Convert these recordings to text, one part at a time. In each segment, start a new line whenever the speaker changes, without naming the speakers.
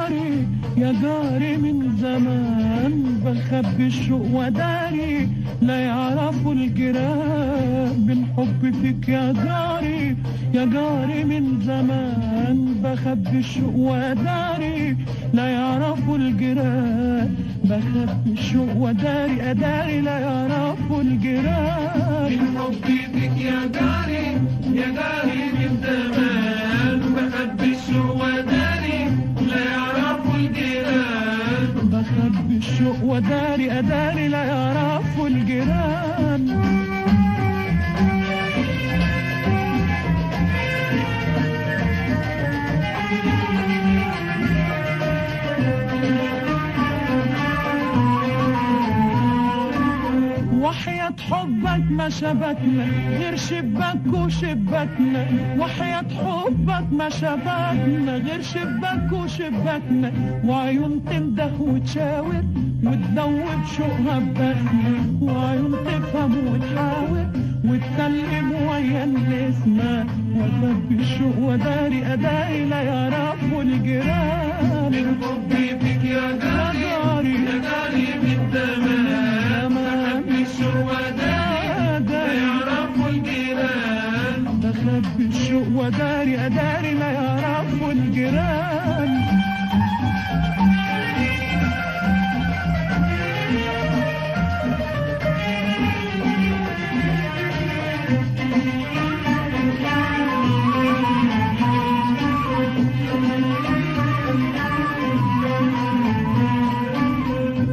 جاري يا جاري من زمان بخبي الشوق وداري لا يعرفوا الجيران من حبي فيك يا جاري يا جاري من زمان بخبي الشوق وداري لا يعرفوا الجيران بخبي الشوق وداري أداري لا يعرفوا الجيران
من حبي فيك يا جاري يا جاري من زمان بخبي الشوق وداري لا يعرفوا الجيران
بخبي الشوق وداري أداري لا يعرفوا الجيران وحياة حبك ما شبكنا غير شباك وشباكنا وحياة حبك ما شبكنا غير شباك وشباكنا وعيون تنده وتشاور وتدوب شوقها ببالنا وعيون تفهم وتحاور وتكلم ويا النسمة وخبي الشوق وداري أداري لا يعرفوا الجيران
من حبي فيك يا جاري يا جاري من زمان بخبي الشوق وداري لا يعرفوا الجيران
بخبي الشوق وداري أداري لا يعرفوا الجيران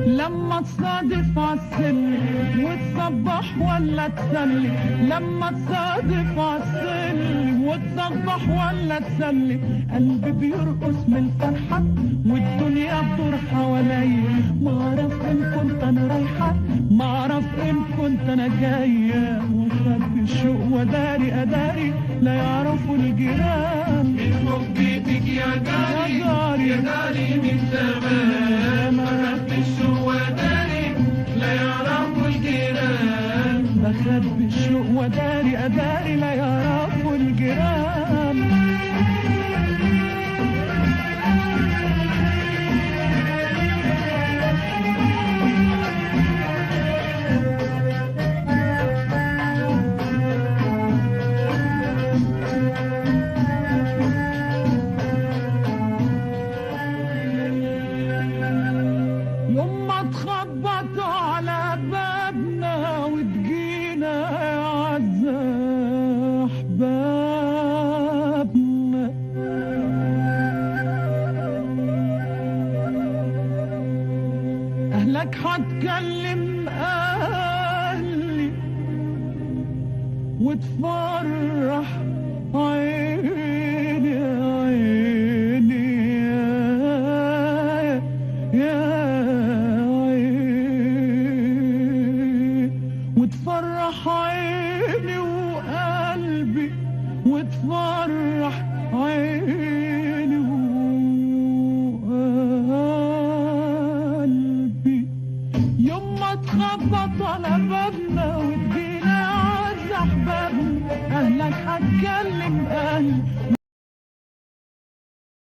لما تصادف عالسلم وتصبح ولا تسلم لما تصادف عالسلم وتصبح ولا تسلم قلبي بيرقص من الفرحة والدنيا بتدور حواليا ما اعرف ان كنت انا رايحة ما اعرف ان كنت انا جاية وخبي الشوق وداري أداري لا يعرفوا الجيران
من حبي فيك يا جاري يا جاري من زمان بخبي الشوق وداري لا يعرفوا الجيران
بخبي الشوق وداري أداري لا يعرفوا الجيران يوم ما تخبطوا على بابنا وتجينا يا عزة أحبابنا أهلك هتكلم أهلي وتفرح عيني عيني يا وتفرح عيني وقلبي وتفرح عيني وقلبي يوم ما تخبط على بابنا وتجينا عز احبابنا اهلك هتكلم اهلي